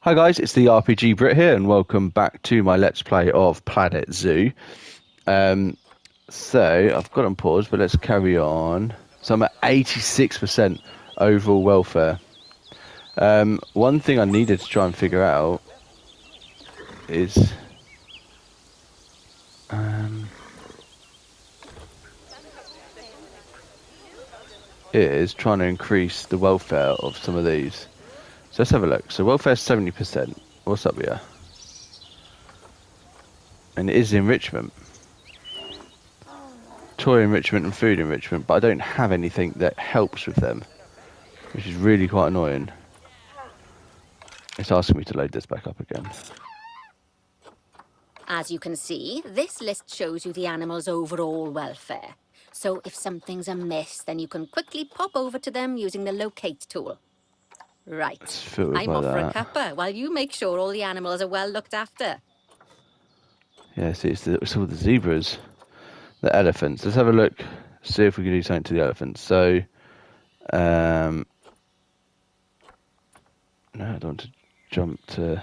Hi guys, it's the RPG Brit here, and welcome back to my Let's Play of Planet Zoo. Um, so I've got on pause, but let's carry on. So I'm at 86% overall welfare. One thing I needed to try and figure out is trying to increase the welfare of some of these. So let's have a look. So welfare 70%. What's up here? And it is enrichment. Toy enrichment and food enrichment, but I don't have anything that helps with them, which is really quite annoying. It's asking me to load this back up again. As you can see, this list shows you the animal's overall welfare. So if something's amiss, then you can quickly pop over to them using the locate tool. It's Right. filtered I'm by off for a that. cuppa while you make sure all the animals are well looked after. Yeah, see, it's all the zebras. The elephants. Let's have a look, see if we can do something to the elephants. So, no, I don't want to jump to...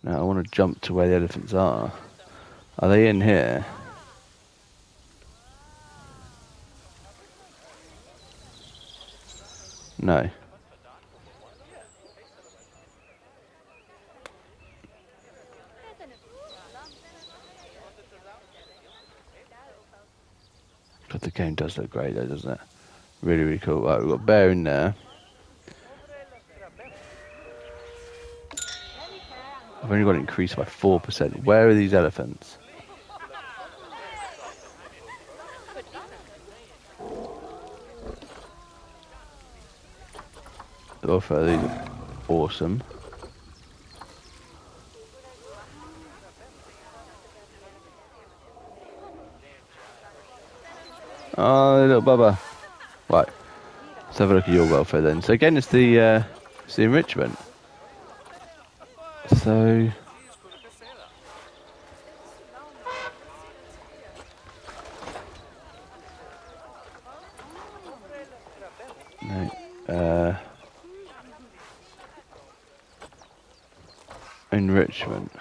No, I want to jump to where the elephants are. Are they in here? No. But the game does look great though, doesn't it? Really, really cool. Right, we've got bear in there. I've only got it increased by 4%. Where are these elephants? The welfare of these are awesome. Oh, little bubba. Right, let's have a look at your welfare then. So again, it's the enrichment. So... No. Enrichment.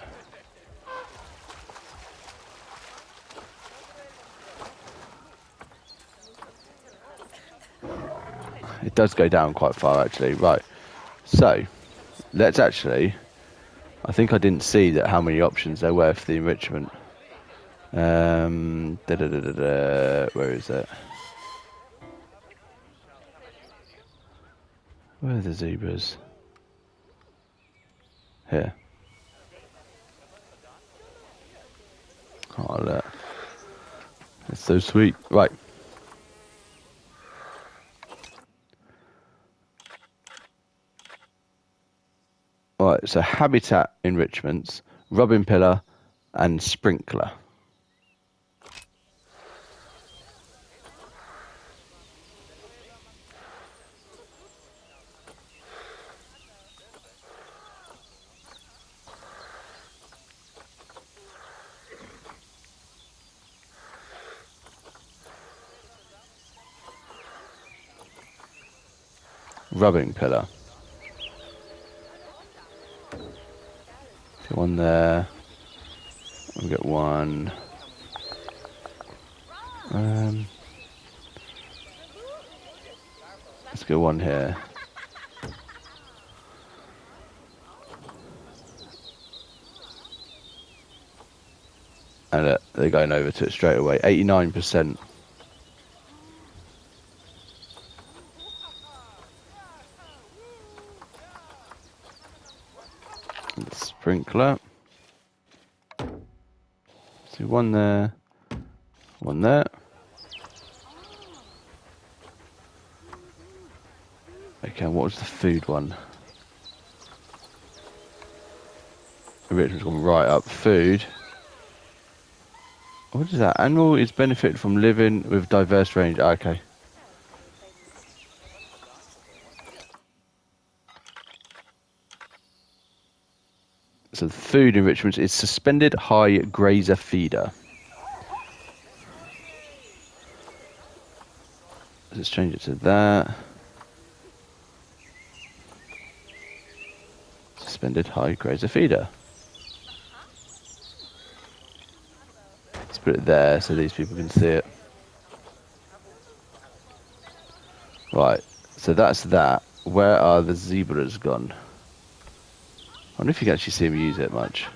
It does go down quite far actually. Right. So let's actually... I think I didn't see that how many options there were for the enrichment. Where is it? Where are the zebras? Here. Oh, look. It's so sweet. Right. Alright, so habitat enrichments, rubbing pillar, and sprinkler. Rubbing pillar. Get one there. We'll get one. Let's get one here. And they're going over to it straight away. 89%. Sprinkler. So one there. One there. Okay, what was the food one? Enrichment's gone right up. Food. What is that? Animal is benefited from living with diverse range. Okay. So the food enrichment is suspended high grazer feeder. Let's change it to that. Suspended high grazer feeder. Let's put it there so these people can see it. Right, so that's that. Where are the zebras gone? I wonder if you can actually see them use it much.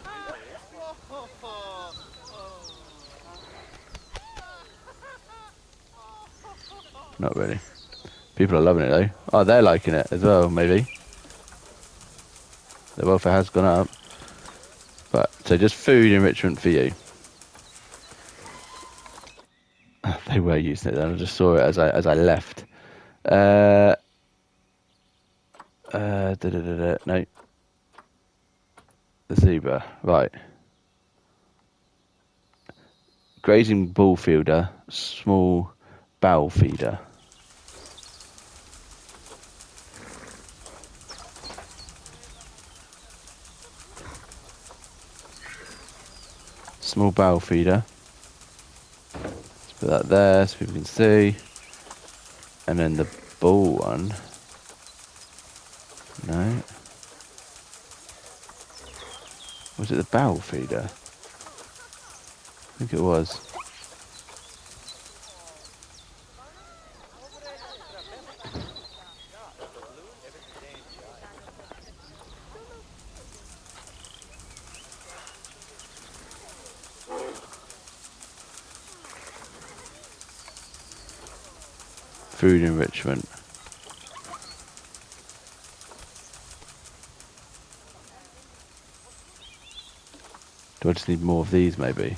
Not really. People are loving it though. Oh, they're liking it as well, maybe. The welfare has gone up. But, so just food enrichment for you. They were using it then, I just saw it as I left. No. The zebra, right. Grazing bull feeder, small bowl feeder. Small bowl feeder. Let's put that there so people can see. And then the bull one. No. Was it the bowl feeder? I think it was. Food enrichment. Do I just need more of these maybe?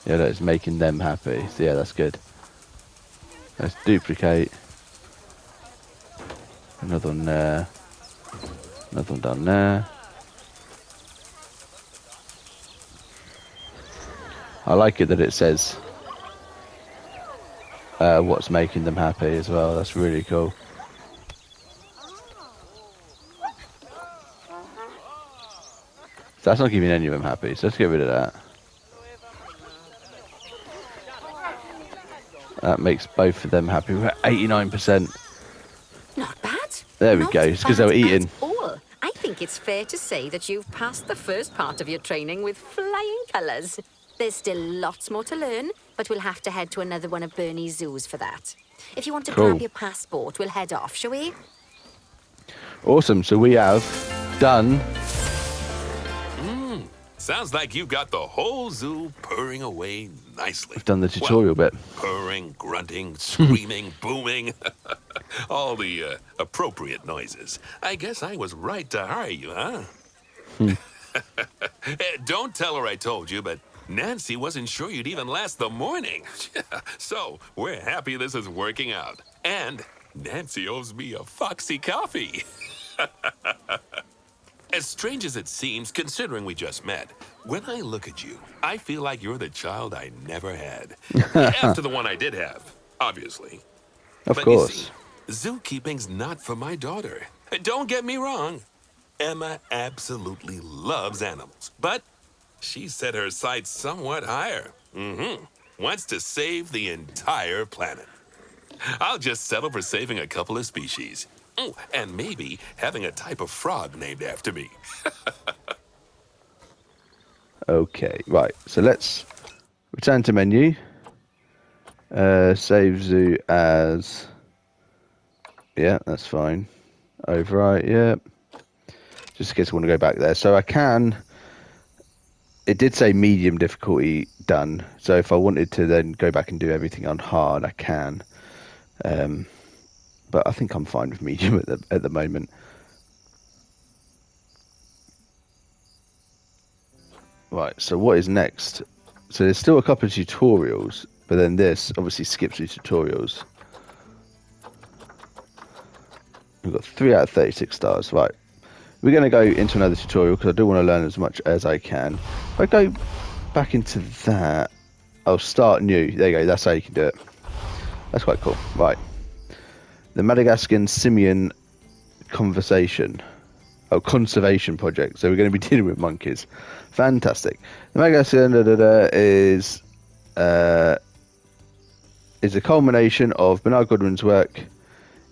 Yeah, that's making them happy. So yeah, that's good. Let's duplicate. Another one there. Another one down there. I like it that it says what's making them happy as well. That's really cool. So that's not keeping any of them happy, so let's get rid of that. That makes both of them happy. We're at 89%. Not bad. There we Not go. It's because they were bad eating. at all. I think it's fair to say that you've passed the first part of your training with flying colours. There's still lots more to learn, but we'll have to head to another one of Bernie's zoos for that. If you want to Cool. grab your passport, we'll head off, shall we? Awesome. So we have done. Sounds like you've got the whole zoo purring away nicely. We've done the tutorial bit. Purring, grunting, screaming, booming. All the appropriate noises. I guess I was right to hire you, huh? Don't tell her I told you, but Nancy wasn't sure you'd even last the morning. So we're happy this is working out. And Nancy owes me a foxy coffee. As strange as it seems, considering we just met, when I look at you, I feel like you're the child I never had. After the one I did have, obviously. Of But course. you see, zookeeping's not for my daughter. Don't get me wrong. Emma absolutely loves animals, but she set her sights somewhat higher. Wants to save the entire planet. I'll just settle for saving a couple of species. Oh, and maybe having a type of frog named after me. Okay, right. So let's return to menu. Save zoo as. Yeah, that's fine. Overwrite, yeah. Just in case I want to go back there. So I can. It did say medium difficulty done. So if I wanted to then go back and do everything on hard, I can. But I think I'm fine with medium at the moment. Right, so what is next? So there's still a couple of tutorials, but then this obviously skips these tutorials. We've got 3 out of 36 stars. Right, we're going to go into another tutorial because I do want to learn as much as I can. If I go back into that, I'll start new. There you go, that's how you can do it. That's quite cool. Right. The Madagascan Simian conversation. Oh, conservation project. So we're going to be dealing with monkeys. Fantastic. The Madagascan is is a culmination of Bernard Goodwin's work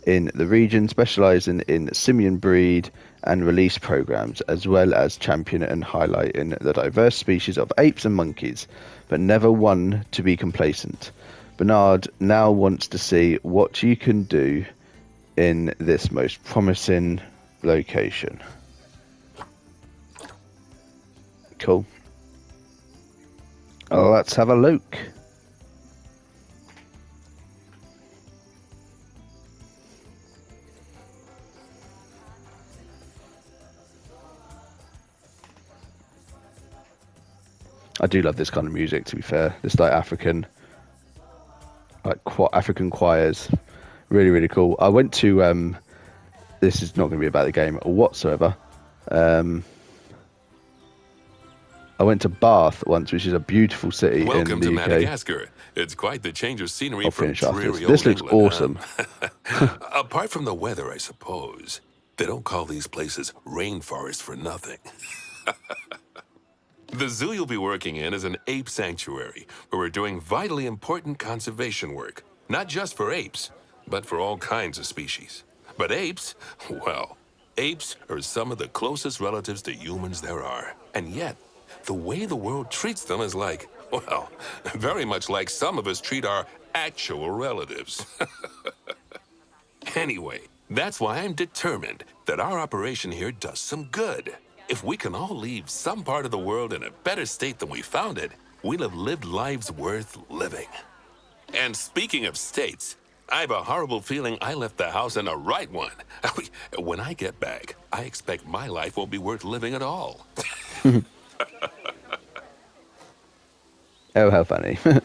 in the region, specialising in simian breed and release programs, as well as championing and highlighting the diverse species of apes and monkeys, but never one to be complacent. Bernard now wants to see what you can do in this most promising location. Cool. Let's have a look. I do love this kind of music, to be fair. This like African choirs. Really, really cool. I went to this is not going to be about the game whatsoever. I went to Bath once, which is a beautiful city in Welcome the to UK. Madagascar. It's quite the change of scenery I'll from finish after dreary this. This old looks England, awesome. huh? Apart from the weather, I suppose. They don't call these places rainforests for nothing. The zoo you'll be working in is an ape sanctuary, where we're doing vitally important conservation work. Not just for apes, but for all kinds of species. But apes, well, apes are some of the closest relatives to humans there are. And yet, the way the world treats them is like, well, very much like some of us treat our actual relatives. Anyway, that's why I'm determined that our operation here does some good. If we can all leave some part of the world in a better state than we found it, we'll have lived lives worth living. And speaking of states, I have a horrible feeling I left the house in the right one. When I get back, I expect my life won't be worth living at all. Oh, how funny. This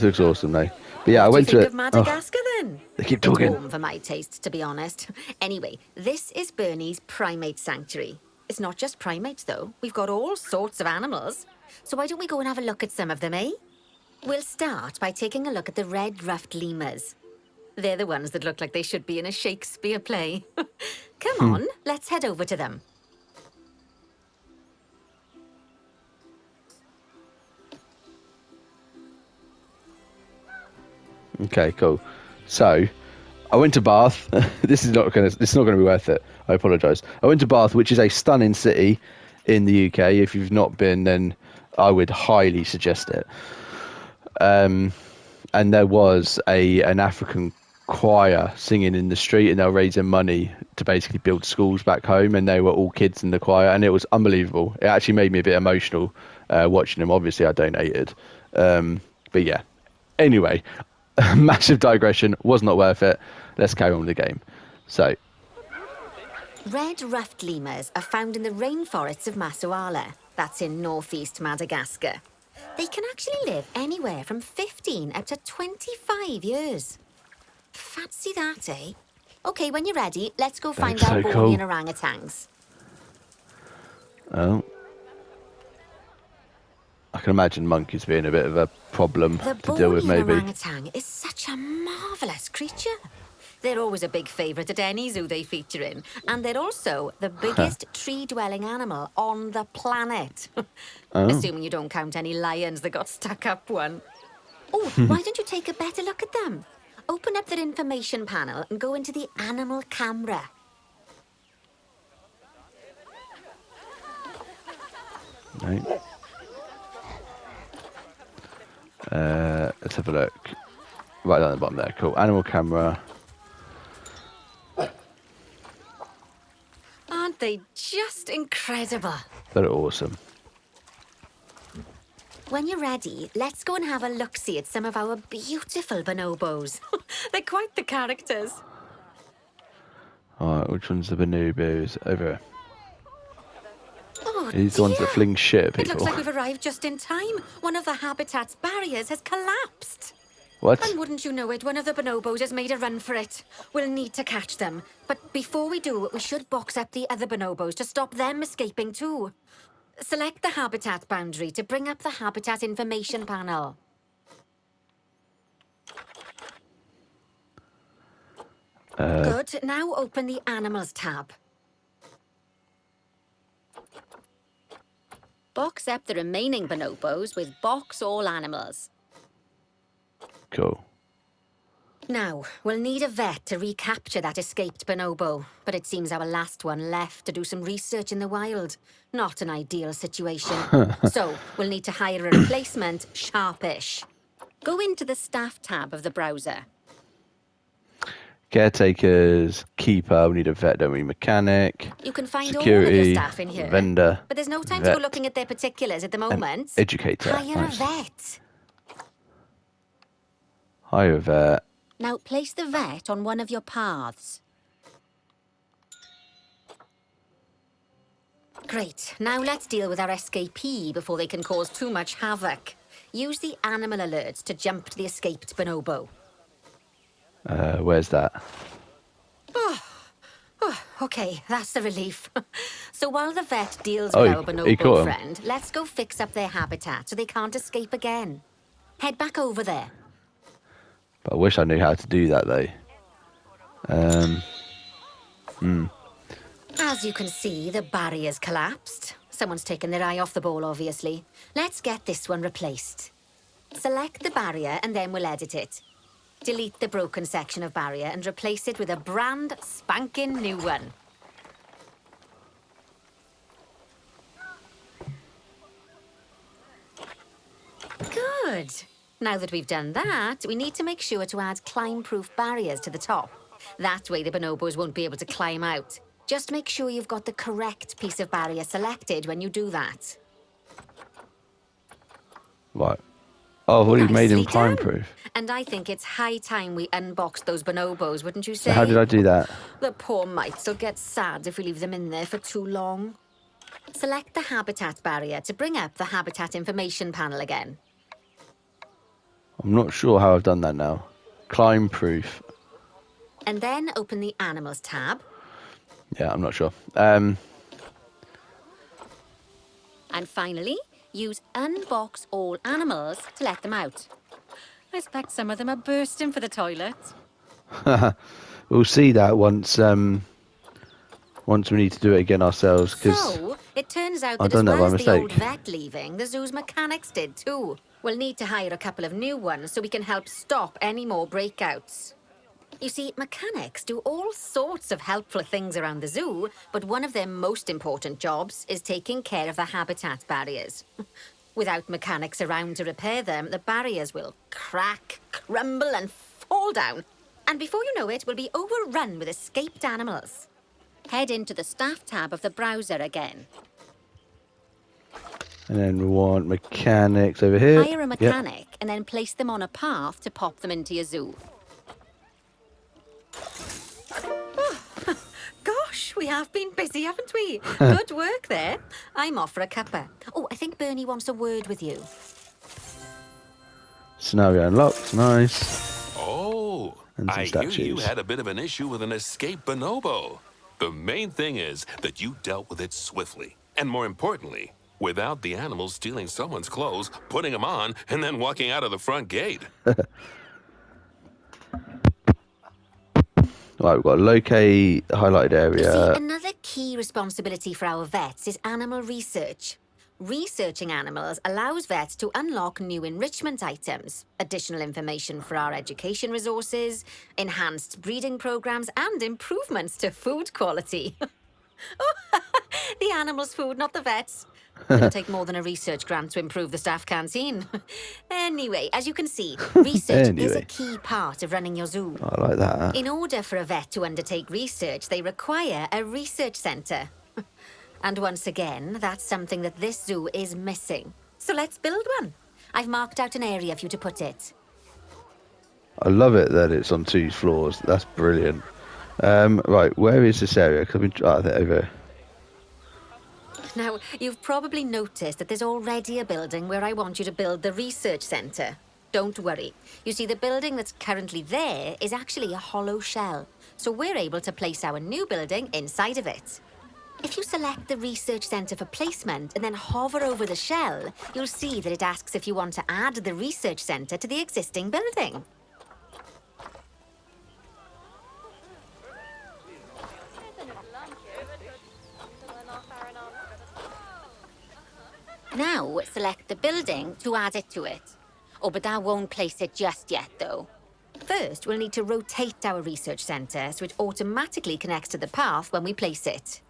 looks awesome, though. But yeah, I What do you went think to of Madagascar then? They keep Bit talking. warm for my taste, to be honest. Anyway, this is Bernie's primate sanctuary. It's not just primates, though. We've got all sorts of animals. So why don't we go and have a look at some of them, eh? We'll start by taking a look at the red-ruffed lemurs. They're the ones that look like they should be in a Shakespeare play. Come on, let's head over to them. Okay, cool. So, I went to Bath. This is not gonna be worth it. I apologise. I went to Bath, which is a stunning city in the UK. If you've not been, then I would highly suggest it. And there was an African choir singing in the street, and they were raising money to basically build schools back home, and they were all kids in the choir, and it was unbelievable. It actually made me a bit emotional watching them. Obviously, I donated, but yeah. Anyway, massive digression. Was not worth it. Let's carry on with the game. So, Red-ruffed lemurs are found in the rainforests of Massawa. That's in northeast Madagascar. They can actually live anywhere from 15 up to 25 years. Fancy that, eh? Okay, when you're ready, let's go find looks our so Bornean cool. orangutans. oh, I can imagine monkeys being a bit of a problem The to deal with, Bornean maybe. orangutan is such a marvellous creature. They're always a big favourite at any zoo they feature in. And they're also the biggest tree-dwelling animal on the planet. Assuming you don't count any lions that got stuck up one. Oh, why don't you take a better look at them? Open up their information panel and go into the animal camera. Right. Let's have a look. Right down the bottom there. Cool. Animal camera. Aren't they just incredible? They're awesome. When you're ready, let's go and have a look-see at some of our beautiful bonobos. They're quite the characters. Alright, which one's the bonobos? Over here. Oh, These the ones that dear. fling shit at It looks people. like we've arrived just in time. One of the habitat's barriers has collapsed. What? And wouldn't you know it, one of the bonobos has made a run for it. We'll need to catch them. But before we do, we should box up the other bonobos to stop them escaping too. Select the habitat boundary to bring up the habitat information panel. Good. Now open the animals tab. Box up the remaining bonobos with box all animals. Cool. Now, we'll need a vet to recapture that escaped bonobo, but it seems our last one left to do some research in the wild. Not an ideal situation. So, we'll need to hire a replacement sharpish. Go into the staff tab of the browser. Caretakers, keeper, we need a vet, don't we? Mechanic, You can find all of security, your staff in here. vendor, But there's no time vet, to go looking at their particulars at the and moment. educator. Hire Nice. a vet. Hire a vet. Now, place the vet on one of your paths. Great. Now let's deal with our escapee before they can cause too much havoc. Use the animal alerts to jump to the escaped bonobo. Where's that? Okay, that's a relief. So while the vet deals Oh, with our he caught bonobo him. friend, let's go fix up their habitat so they can't escape again. Head back over there. But I wish I knew how to do that though. As you can see, the barrier's collapsed. Someone's taken their eye off the ball, obviously. Let's get this one replaced. Select the barrier and then we'll edit it. Delete the broken section of barrier and replace it with a brand spanking new one. Good. Now that we've done that, we need to make sure to add climb-proof barriers to the top. That way the bonobos won't be able to climb out. Just make sure you've got the correct piece of barrier selected when you do that. Right. Oh, I've already made him Nicely done. climb-proof. And I think it's high time we unboxed those bonobos, wouldn't you say? So how did I do that? The poor mites will get sad if we leave them in there for too long. Select the habitat barrier to bring up the habitat information panel again. I'm not sure how I've done that now. Climb-proof. And then open the animals tab. Yeah, I'm not sure. And finally, use unbox all animals to let them out. I expect some of them are bursting for the toilet. We'll see that once we need to do it again ourselves. Because So, it turns out I've that as done that well by as the old mistake. vet leaving, the zoo's mechanics did too. We'll need to hire a couple of new ones so we can help stop any more breakouts. You see, mechanics do all sorts of helpful things around the zoo, but one of their most important jobs is taking care of the habitat barriers. Without mechanics around to repair them, the barriers will crack, crumble, and fall down. And before you know it, we'll be overrun with escaped animals. Head into the staff tab of the browser again. And then we want mechanics over here. Hire a Yep. mechanic and then place them on a path to pop them into your zoo. Gosh, we have been busy, haven't we? Good work there. I'm off for a cuppa. Oh, I think Bernie wants a word with you. Scenario unlocked. Nice. Oh, And some I hear you statues. had a bit of an issue with an escaped bonobo. The main thing is that you dealt with it swiftly. And more importantly, without the animals stealing someone's clothes, putting them on, and then walking out of the front gate. Right, we've got locate highlighted You see, area. another key responsibility for our vets is animal research. Researching animals allows vets to unlock new enrichment items, additional information for our education resources, enhanced breeding programs, and improvements to food quality. The animals' food, not the vets. It'll take more than a research grant to improve the staff canteen. Anyway, as you can see, research is a Anyway. key part of running your zoo. I like that. In order for a vet to undertake research, they require a research centre. And once again, that's something that this zoo is missing. So let's build one. I've marked out an area for you to put it. I love it that it's on 2 floors. That's brilliant. Right, where is this area? Cause I've been over. Now, you've probably noticed that there's already a building where I want you to build the research centre. Don't worry. You see, the building that's currently there is actually a hollow shell. So we're able to place our new building inside of it. If you select the research centre for placement and then hover over the shell, you'll see that it asks if you want to add the research centre to the existing building. Now, select the building to add it to it. Oh, but that won't place it just yet, though. First, we'll need to rotate our research center so it automatically connects to the path when we place it.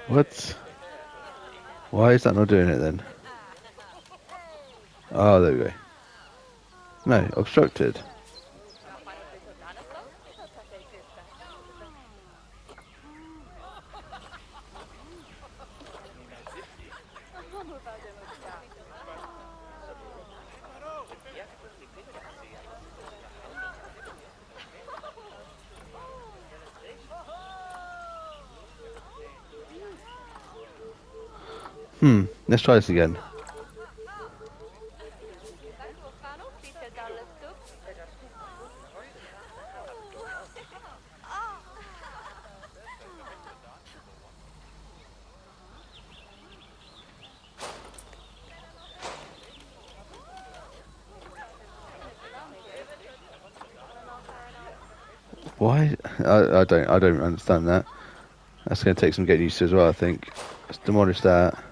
What? Why is that not doing it then? Oh, there we go. No, obstructed. Let's try this again. Why? I don't understand that. That's going to take some getting used to as well, I think. Let's demolish that.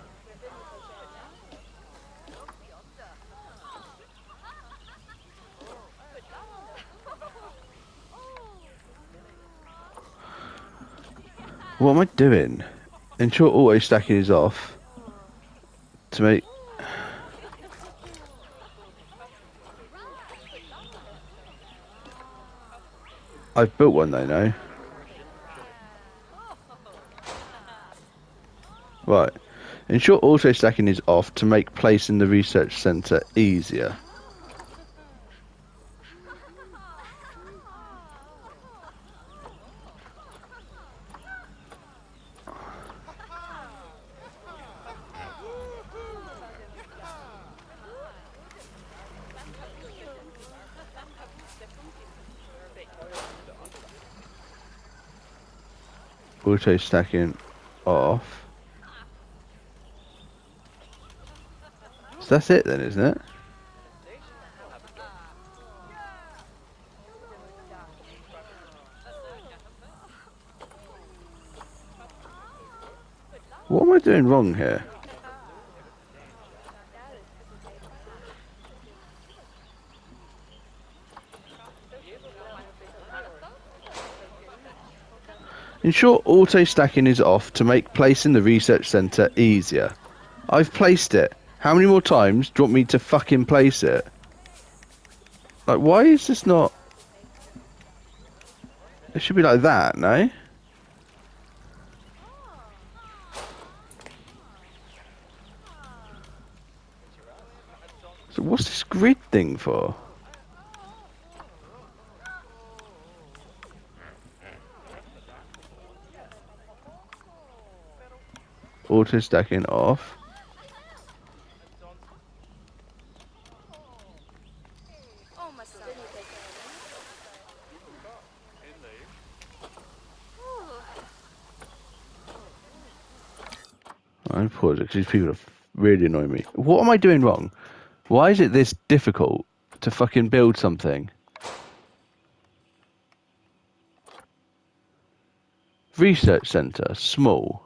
What am I doing? Ensure auto stacking is off to make. I've built one though, no? Right. Ensure auto stacking is off to make placing the research center easier. Auto stacking off. So that's it then, isn't it? What am I doing wrong here? Ensure auto stacking is off to make placing the research center easier. I've placed it. How many more times do you want me to fucking place it? Like, why is this not... It should be like that, no? So what's this grid thing for? Auto stacking off. I'm pausing because these people are really annoying me. What am I doing wrong? Why is it this difficult to fucking build something? Research center, small.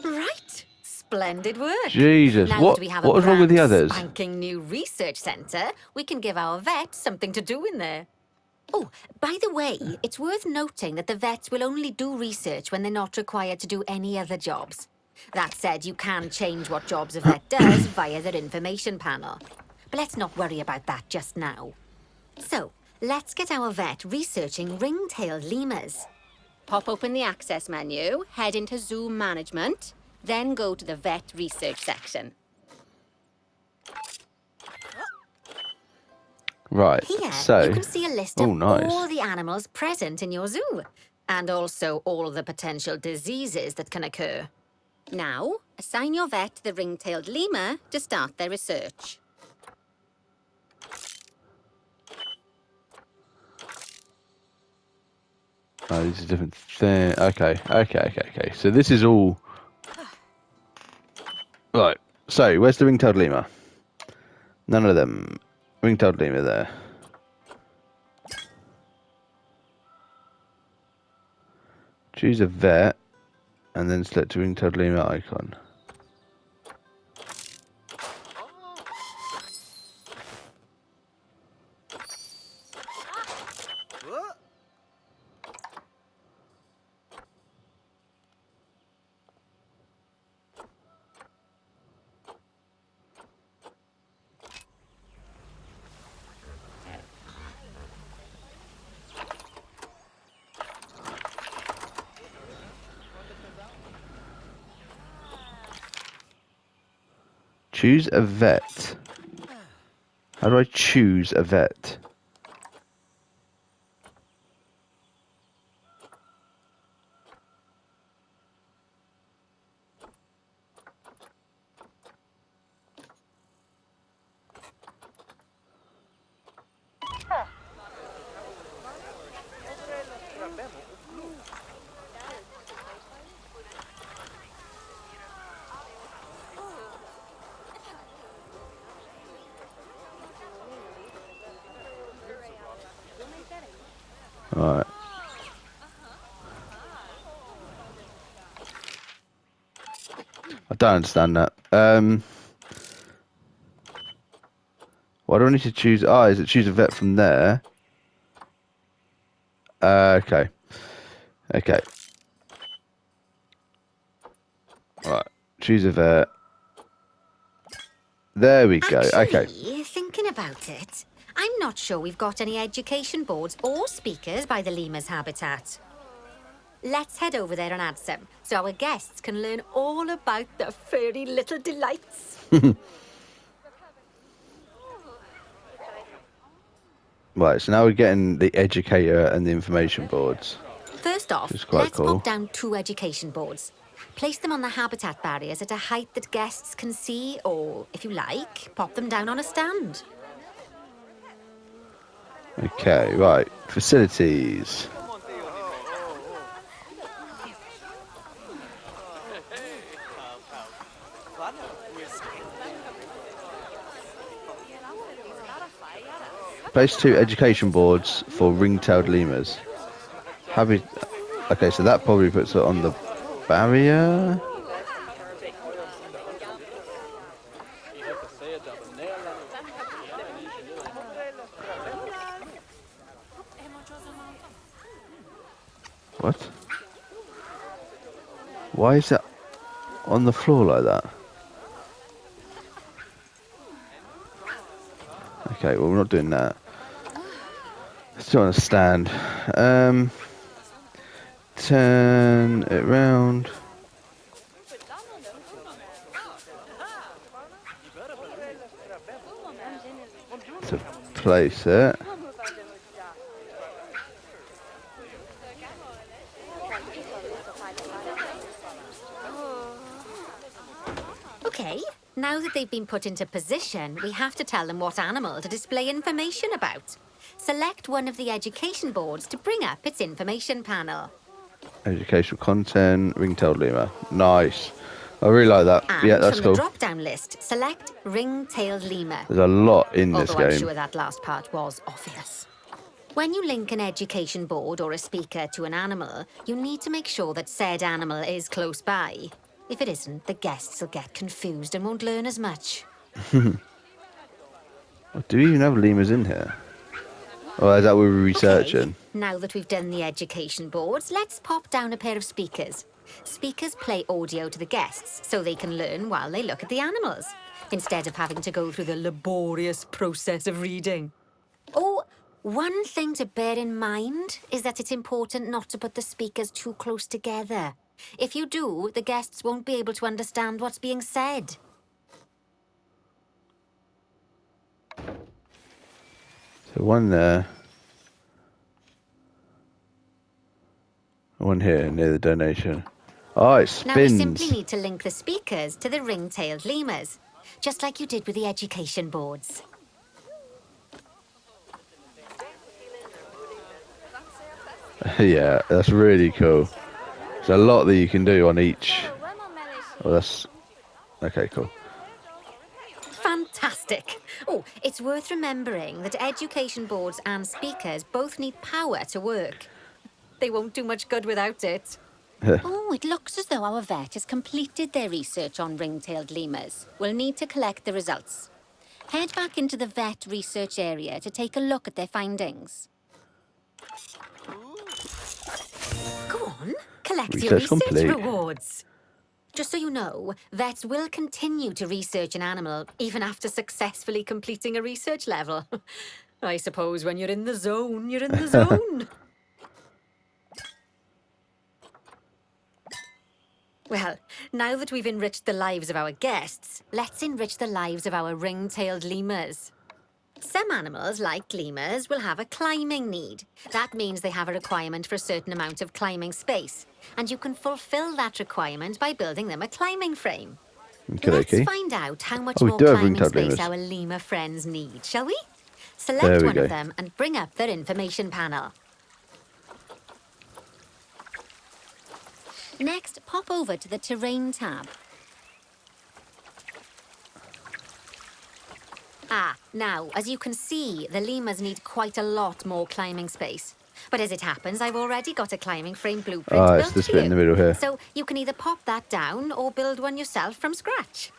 Right. Splendid work. Jesus, Now what that we have was a wrong with the brand others? spanking new research centre, we can give our vets something to do in there. Oh, by the way, it's worth noting that the vets will only do research when they're not required to do any other jobs. That said, you can change what jobs a vet does via their information panel. But let's not worry about that just now. So, let's get our vet researching ring-tailed lemurs. Pop open the access menu, head into zoo management, then go to the vet research section. Right. Here, So. you can see a list Oh, of nice. all the animals present in your zoo, and also all the potential diseases that can occur. Now, assign your vet the ring-tailed lemur to start their research. Oh, these are different things. Okay. So this is all. Right. So, where's the ring-tailed lemur? None of them. Ring-tailed lemur there. Choose a vet, and then select the ring-tailed lemur icon. Choose a vet. How do I choose a vet? Alright. I don't understand that. Why do I need to choose? Ah, is it choose a vet from there? Okay. Okay. Right. Choose a vet. There we go. Okay. Actually, thinking about it, I'm not sure we've got any education boards or speakers by the lemur's habitat. Let's head over there and add some, so our guests can learn all about the furry little delights. Right, so now we're getting the educator and the information boards. First off, Which is quite let's cool. pop down 2 education boards. Place them on the habitat barriers at a height that guests can see, or, if you like, pop them down on a stand. Okay, right. Facilities. Place 2 education boards for ring-tailed lemurs. Happy. Okay, so that probably puts it on the barrier. What? Why is that on the floor like that? Okay, well, we're not doing that. Let's do it on a stand. Turn it round. To place it. Okay, now that they've been put into position, we have to tell them what animal to display information about. Select one of the education boards to bring up its information panel. Educational content, ring-tailed lemur. Nice. I really like that. And Yeah, that's from cool. the drop-down list, select ring-tailed lemur. There's a lot in this Although I'm game. sure that last part was obvious. When you link an education board or a speaker to an animal, you need to make sure that said animal is close by. If it isn't, the guests will get confused and won't learn as much. Do we even have lemurs in here? Or is that what we're researching? Okay, now that we've done the education boards, let's pop down a pair of speakers. Speakers play audio to the guests so they can learn while they look at the animals, instead of having to go through the laborious process of reading. Oh, one thing to bear in mind is that it's important not to put the speakers too close together. If you do, the guests won't be able to understand what's being said. So one there. One here near the donation. Oh, it Now we simply spins. need to link the speakers to the ring-tailed lemurs, just like you did with the education boards. Yeah, that's really cool. There's a lot that you can do on each. Oh, that's okay. Cool. Fantastic! Oh, it's worth remembering that education boards and speakers both need power to work. They won't do much good without it. Oh, it looks as though our vet has completed their research on ring-tailed lemurs. We'll need to collect the results. Head back into the vet research area to take a look at their findings. Go on, collect your Research research complete. rewards. Just so you know, vets will continue to research an animal even after successfully completing a research level. I suppose when you're in the zone, you're in the zone. Well, now that we've enriched the lives of our guests, let's enrich the lives of our ring-tailed lemurs. Some animals, like lemurs, will have a climbing need. That means they have a requirement for a certain amount of climbing space, and you can fulfill that requirement by building them a climbing frame. Okay, Let's okay. find out how much Oh, we more do have climbing ring-tailed space lemurs. our lemur friends need, shall we? There Select we one go. of them and bring up their information panel. Next, pop over to the Terrain tab. Now, as you can see, the lemurs need quite a lot more climbing space. But as it happens, I've already got a climbing frame blueprint Ah, it's built this for bit in the you. middle here. So you can either pop that down or build one yourself from scratch.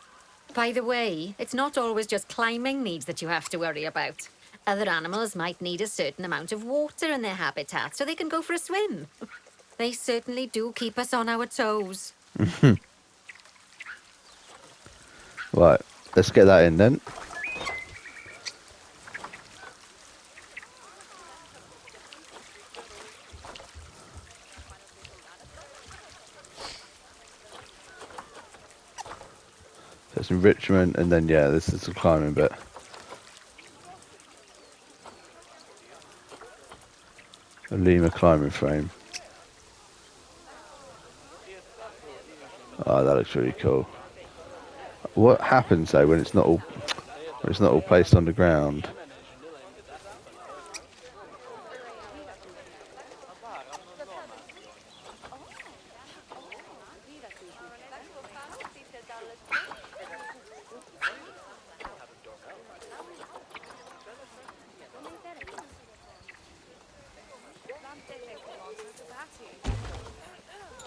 By the way, it's not always just climbing needs that you have to worry about. Other animals might need a certain amount of water in their habitat so they can go for a swim. They certainly do keep us on our toes. Right, let's get that in then. So it's enrichment, and then yeah, this is the climbing bit. A lemur climbing frame. Oh, that looks really cool. What happens though when it's not all placed on the ground?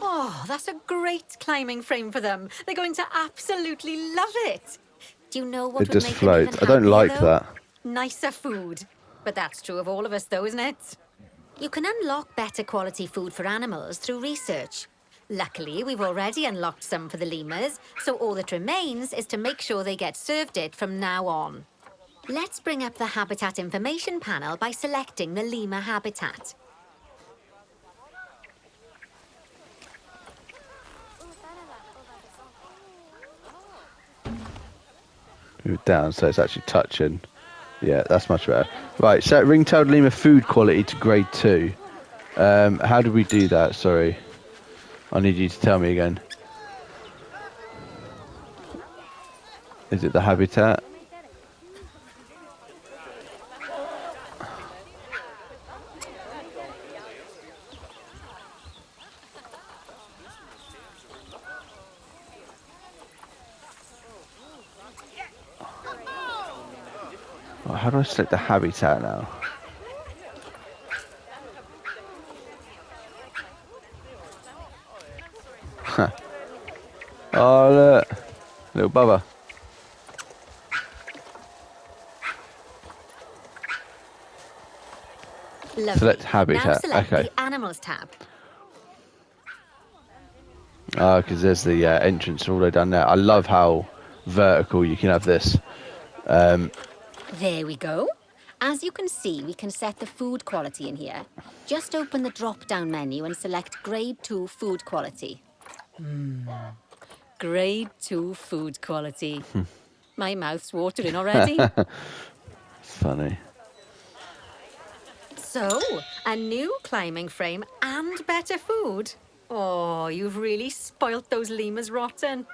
Oh, that's a great climbing frame for them. They're going to absolutely love it. Do you know what It would just make them even floats. I don't happier, like though? that. Nicer food. But that's true of all of us, though, isn't it? You can unlock better quality food for animals through research. Luckily, we've already unlocked some for the lemurs, so all that remains is to make sure they get served it from now on. Let's bring up the habitat information panel by selecting the lemur habitat. Move it down so it's actually touching. Yeah, that's much better. Right, set ring-tailed lemur food quality to grade 2. How do we do that? Sorry. I need you to tell me again. Is it the habitat? Oh, how do I select the habitat now? Oh, look. Little bubba. Lovely. Select Now habitat. select Okay. the Animals tab. Ah, because there's the entrance all the way down there. I love how vertical you can have this. There we go. As you can see, we can set the food quality in here. Just open the drop-down menu and select Grade 2 Food Quality. Grade 2 Food Quality. My mouth's watering already. It's funny. So, a new climbing frame and better food. Oh, you've really spoilt those lemurs rotten.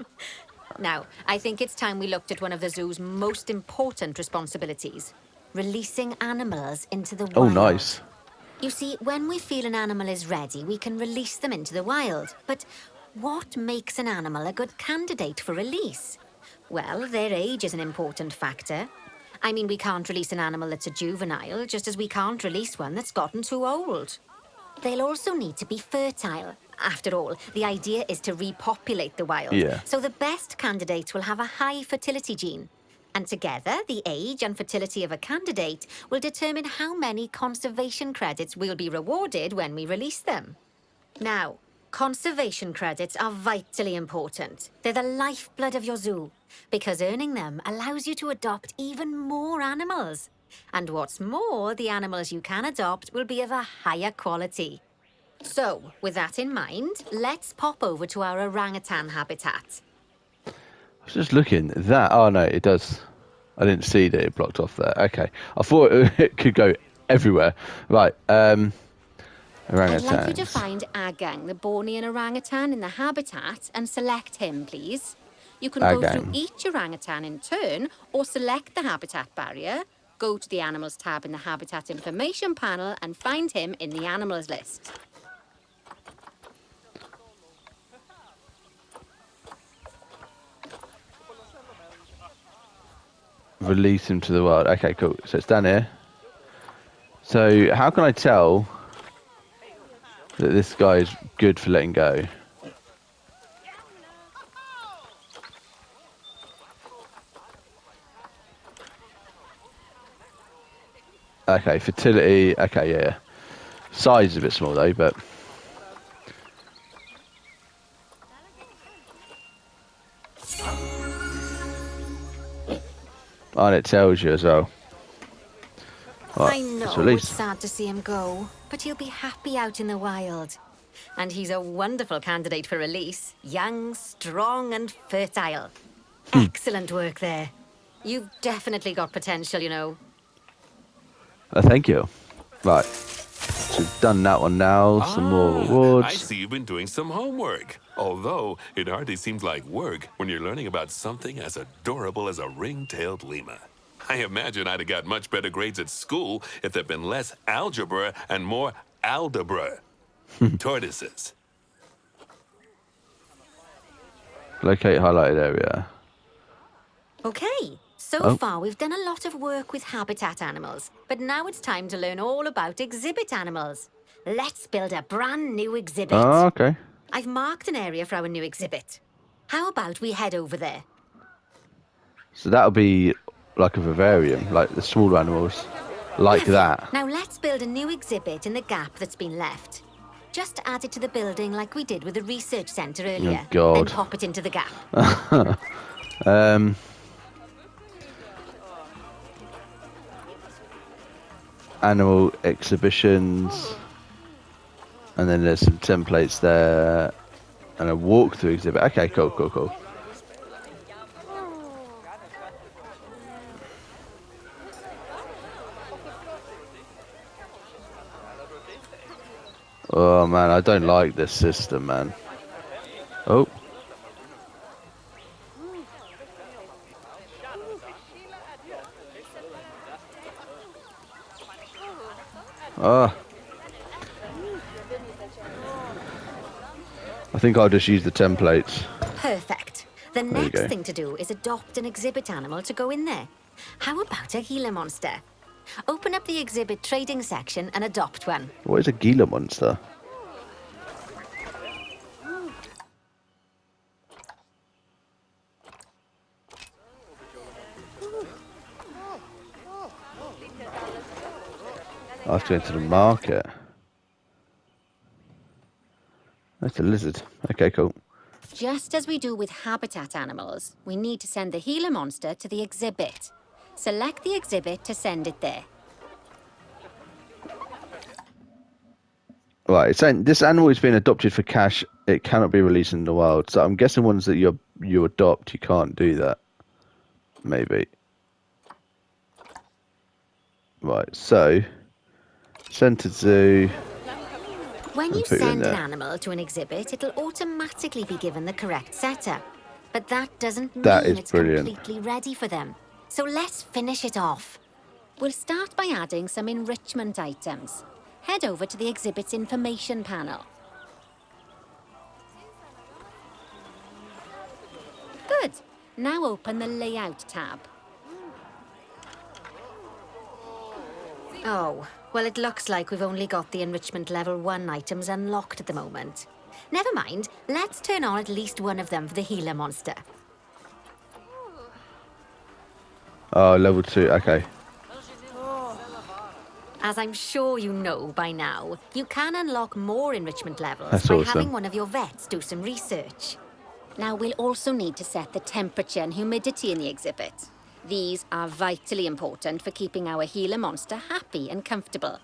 Now, I think it's time we looked at one of the zoo's most important responsibilities, releasing animals into the Oh, wild. nice. You see, when we feel an animal is ready, we can release them into the wild. But what makes an animal a good candidate for release? Well, their age is an important factor. I mean, we can't release an animal that's a juvenile, just as we can't release one that's gotten too old. They'll also need to be fertile. After all, the idea is to repopulate the wild, Yeah. so the best candidates will have a high fertility gene. And together, the age and fertility of a candidate will determine how many conservation credits we'll be rewarded when we release them. Now, conservation credits are vitally important. They're the lifeblood of your zoo, because earning them allows you to adopt even more animals. And what's more, the animals you can adopt will be of a higher quality. So, with that in mind, let's pop over to our orangutan habitat. I was just looking. That. Oh, no, it does. I didn't see that it blocked off there. Okay. I thought it could go everywhere. Right. I'd like you to Orangutans. find Agang, the Bornean orangutan, in the habitat and select him, please. You can go through Agang. each orangutan in turn or select the habitat barrier, go to the Animals tab in the Habitat Information panel and find him in the Animals list. Release him to the wild. Okay, cool. So it's down here. So how can I tell that this guy is good for letting go? Okay, fertility. Okay, yeah. Size is a bit small though, but and it tells you as well. Right, I it's know it's released. sad to see him go, but he'll be happy out in the wild. And he's a wonderful candidate for release. Young, strong, and fertile. Excellent work there. You've definitely got potential, you know. Thank you. Right, so we've done that one now. Some more I rewards. see you've been doing some homework. Although it hardly seems like work when you're learning about something as adorable as a ring-tailed lemur. I imagine I'd have got much better grades at school if there'd been less algebra and more aldebra. Tortoises. Locate highlighted area. Okay, so Oh. far we've done a lot of work with habitat animals, but now it's time to learn all about exhibit animals. Let's build a brand new exhibit. Oh, okay. I've marked an area for our new exhibit. How about we head over there? So that'll be like a vivarium, like the smaller animals, like Lovely. that. Now let's build a new exhibit in the gap that's been left. Just add it to the building like we did with the research centre earlier. God. Then pop it into the gap. Animal exhibitions, and then there's some templates there, and a walkthrough exhibit. Okay, cool, cool, cool. Oh man, I don't like this system, man. Oh. Ah. I think I'll just use the templates. Perfect. The you next go. thing to do is adopt an exhibit animal to go in there. How about a Gila monster? Open up the exhibit trading section and adopt one. What is a Gila monster? I have to go into the market. That's a lizard. Okay, cool. Just as we do with habitat animals, we need to send the Gila monster to the exhibit. Select the exhibit to send it there. Right, it's saying this animal is being adopted for cash. It cannot be released in the wild. So I'm guessing ones that you adopt, you can't do that. Maybe. Right, so Centered zoo. When And you put you in send an there. animal to an exhibit, it'll automatically be given the correct setup. But that doesn't That mean is it's brilliant. completely ready for them. So let's finish it off. We'll start by adding some enrichment items. Head over to the exhibit's information panel. Good. Now open the layout tab. Oh, well, it looks like we've only got the enrichment level 1 items unlocked at the moment. Never mind, let's turn on at least one of them for the healer monster. Oh, level 2. Okay. As I'm sure you know by now, you can unlock more enrichment levels That's by having awesome. one of your vets do some research. Now, we'll also need to set the temperature and humidity in the exhibit. These are vitally important for keeping our healer monster happy and comfortable.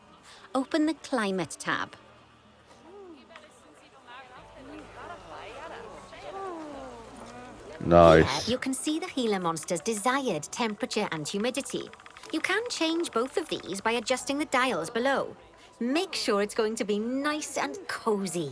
Open the climate tab. Here, Nice. you can see the healer monster's desired temperature and humidity. You can change both of these by adjusting the dials below. Make sure it's going to be nice and cozy.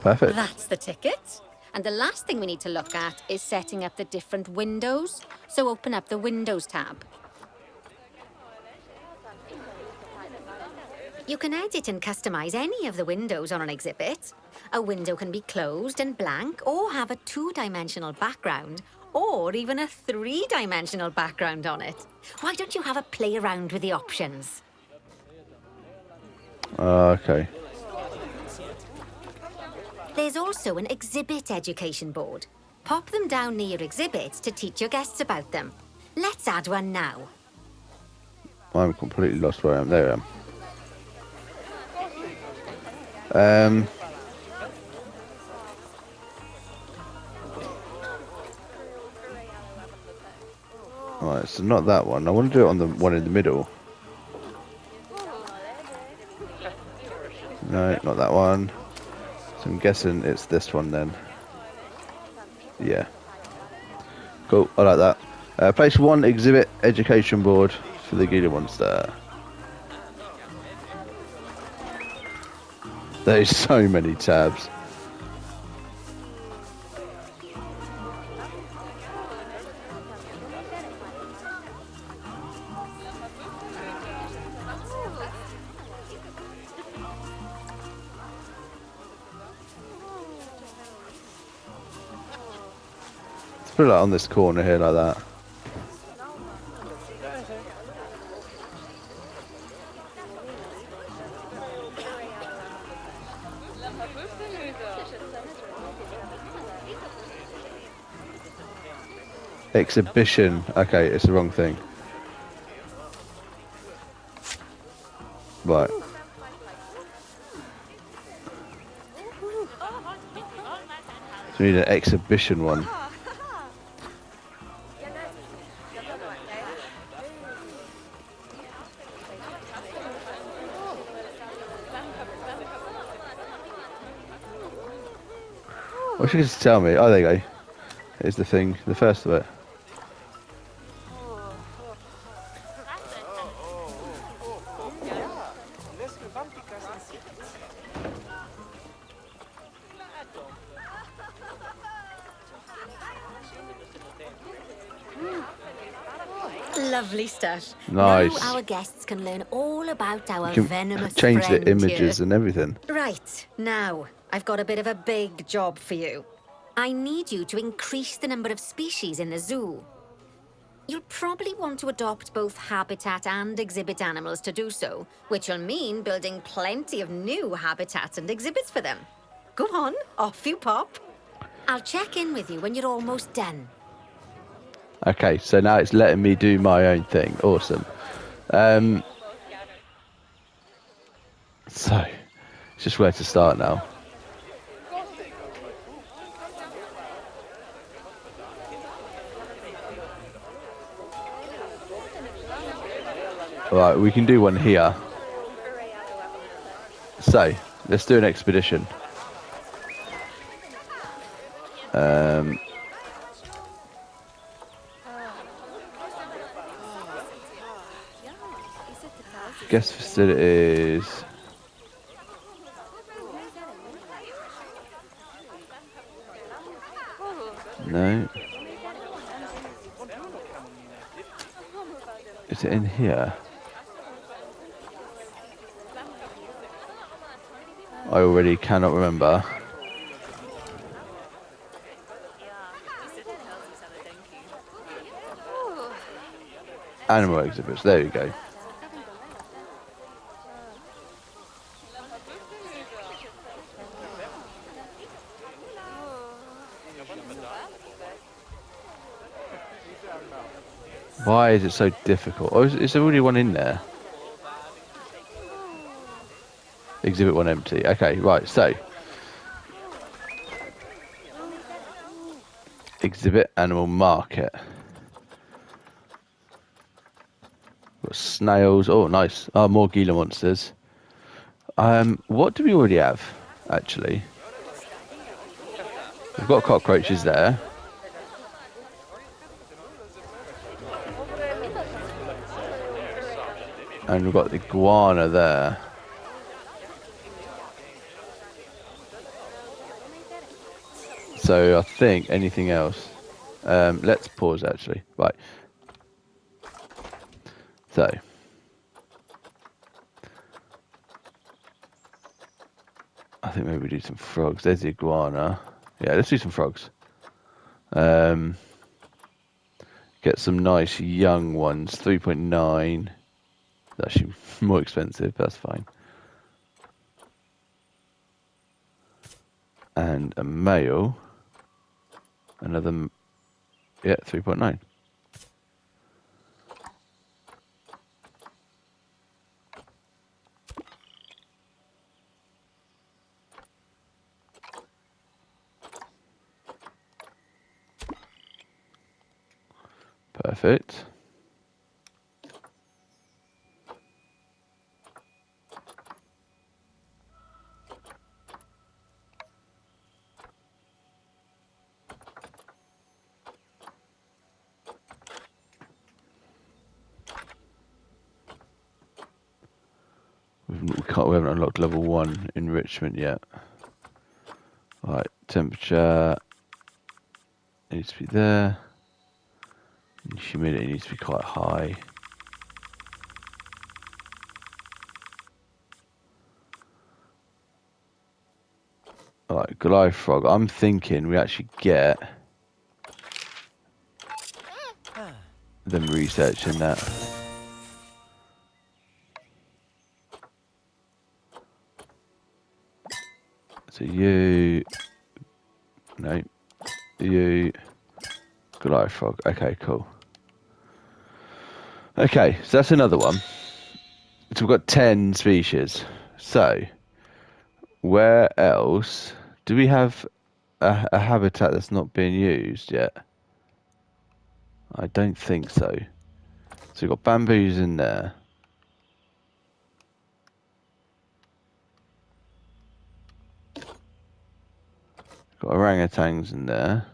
Perfect. That's the ticket. And the last thing we need to look at is setting up the different windows. So open up the Windows tab. You can edit and customize any of the windows on an exhibit. A window can be closed and blank, or have a 2-dimensional background, or even a 3-dimensional background on it. Why don't you have a play around with the options? Okay. There's also an exhibit education board. Pop them down near your exhibits to teach your guests about them. Let's add one now. I'm completely lost where I am. There I am. Alright, so not that one. I want to do it on the one in the middle. No, not that one. So I'm guessing it's this one then. Yeah. Cool, I like that. Place one exhibit education board for the Gila monster. There's so many tabs. Let's put it like on this corner here like that. Exhibition. Okay, it's the wrong thing. Right. So we need an exhibition one. What should you just tell me? Oh, there you go. Here's the thing, the first of it. Lovely stuff. Nice. Now our guests can learn all about our You venomous can change friend the images here. and everything. Right, now, I've got a bit of a big job for you. I need you to increase the number of species in the zoo. You'll probably want to adopt both habitat and exhibit animals to do so, which will mean building plenty of new habitats and exhibits for them. Go on, off you pop. I'll check in with you when you're almost done. Okay, so now it's letting me do my own thing. Awesome. So, it's just where to start now. Right, we can do one here. So, let's do an expedition. Guest facilities. No. Is it in here? I already cannot remember. Animal exhibits, there you go. Why is it so difficult? Oh, is there already one in there? Exhibit 1 empty. Okay, right, so. Exhibit animal market. Got snails. Oh, nice. Oh, more Gila monsters. What do we already have, actually? We've got cockroaches there. And we've got the iguana there. So I think anything else. Let's pause, actually. Right. So. I think maybe we do some frogs. There's the iguana. Yeah, let's do some frogs. Get some nice young ones. 3.9. Actually more expensive. That's fine. And a male. Another. Yeah, 3.9. Perfect. We haven't unlocked level 1 enrichment yet. Right, temperature needs to be there. And humidity needs to be quite high. Alright, Goliath frog. I'm thinking we actually get them researching that. So you, no, you, Goliath frog. Okay, cool. Okay, so that's another one. So we've got 10 species. So where else do we have a habitat that's not being used yet? I don't think so. So we've got bamboos in there. Got orangutans in there.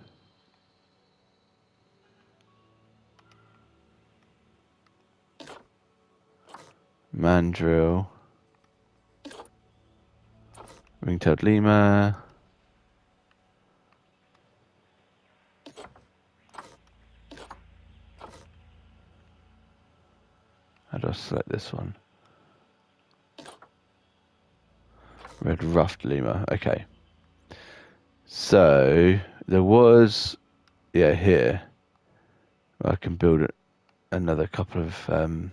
Mandrill. Ring-tailed lemur. How do I select this one? Red ruffed lemur. Okay. So there was, yeah, here. I can build another couple of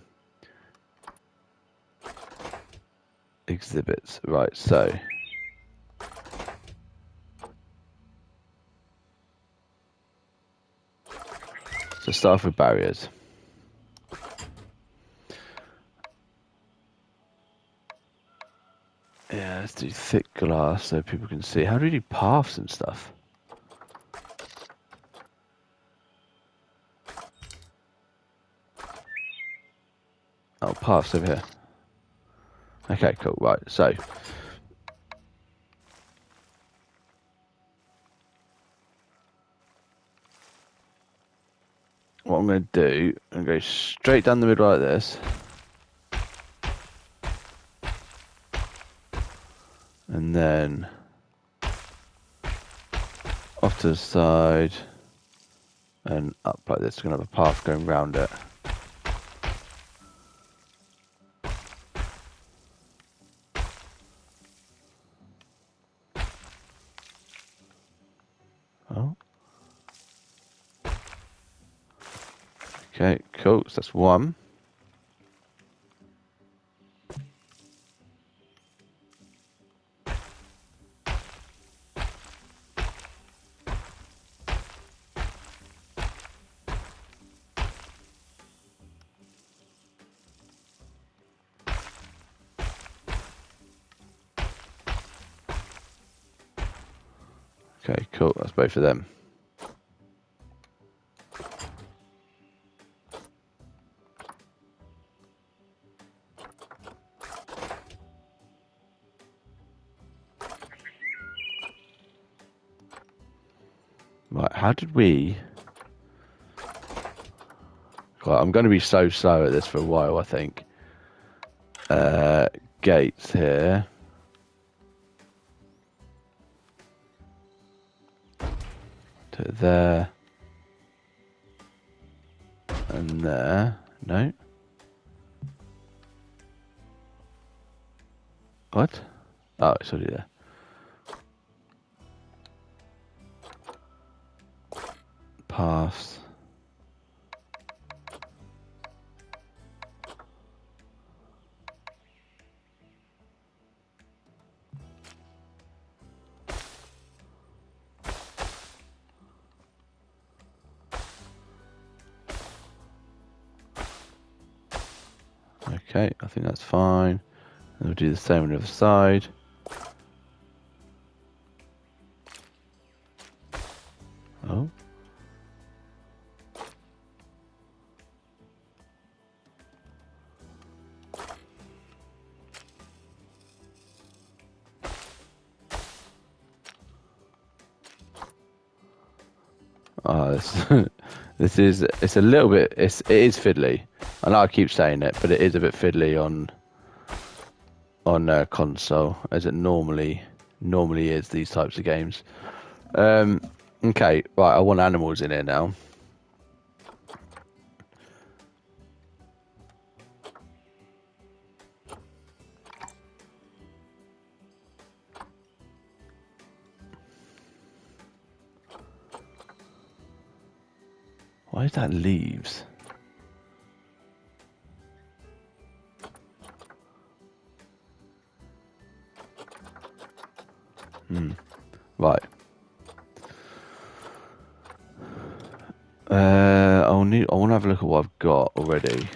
exhibits. Right. So start off with barriers. Yeah, let's do thick glass so people can see. How do we do paths and stuff? Oh, paths over here. Okay, cool. Right, so what I'm going to do, I'm going to go straight down the middle like this. And then off to the side and up like this. We're going to have a path going round it. Oh. Okay, cool. So that's one. Okay, cool. That's both of them. Right, how did we... God, I'm going to be so slow at this for a while, I think. Gates here. To there. And there. No. What? Oh, it's already there. Pass. Okay, I think that's fine. And we'll do the same on the other side. Oh. Oh, this is, it's a little bit, it is fiddly. I know I keep saying it, but it is a bit fiddly on console, as it normally is these types of games. Okay, right, I want animals in here now. Why is that leaves? Right. I want to have a look at what I've got already.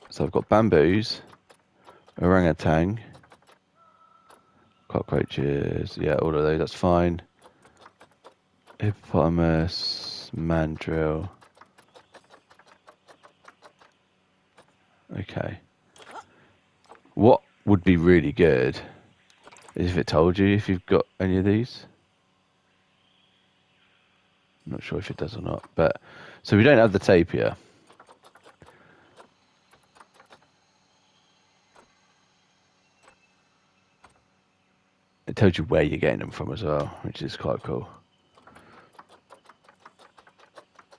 So I've got bamboos, orangutan, cockroaches, yeah, all of those, that's fine. Hippopotamus, mandrill. Okay. What would be really good is if it told you if you've got any of these. I'm not sure if it does or not, but so we don't have the tapir. It tells you where you're getting them from as well, which is quite cool.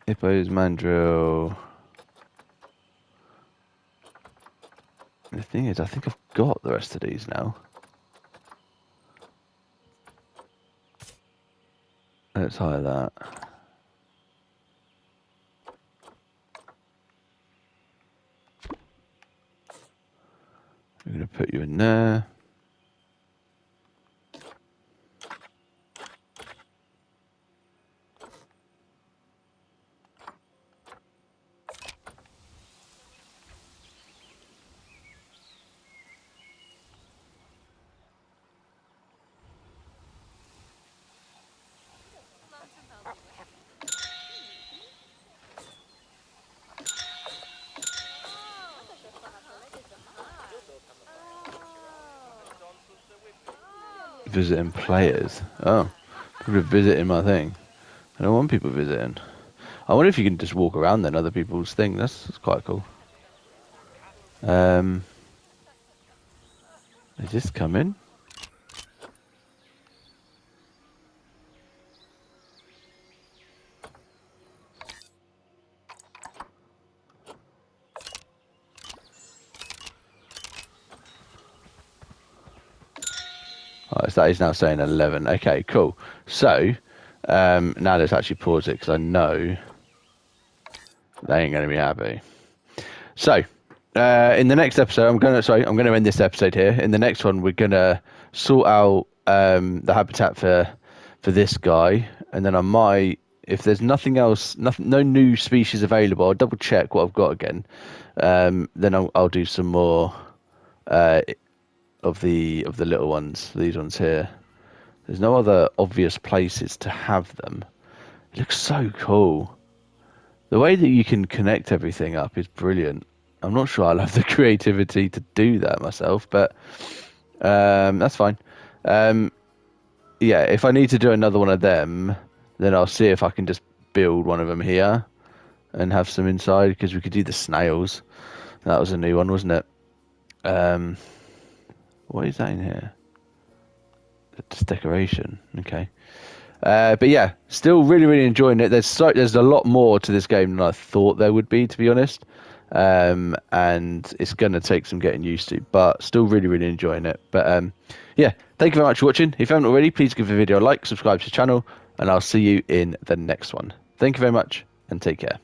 Hippos, mandrill. The thing is, I think I've got the rest of these now. Let's hire that. We're going to put you in there. Visiting players. Oh, people are visiting my thing. I don't want people visiting. I wonder if you can just walk around then other people's thing. That's quite cool. Is this coming? Oh, that is now saying 11. Okay, cool. So, now let's actually pause it because I know they ain't going to be happy. So, in the next episode, I'm gonna end this episode here. In the next one, we're gonna sort out the habitat for this guy, and then I might, if there's nothing else, no new species available, I'll double check what I've got again. Then I'll do some more of the little ones, these ones here. There's no other obvious places to have them. It looks so cool. The way that you can connect everything up is brilliant. I'm not sure I'll have the creativity to do that myself, but that's fine. Yeah, if I need to do another one of them, then I'll see if I can just build one of them here and have some inside, because we could do the snails. That was a new one, wasn't it? What is that in here? Just decoration. Okay. But yeah, still really enjoying it. There's a lot more to this game than I thought there would be, to be honest. And it's gonna take some getting used to, but still really enjoying it. But yeah, thank you very much for watching. If you haven't already, please give the video a like, subscribe to the channel, and I'll see you in the next one. Thank you very much, and take care.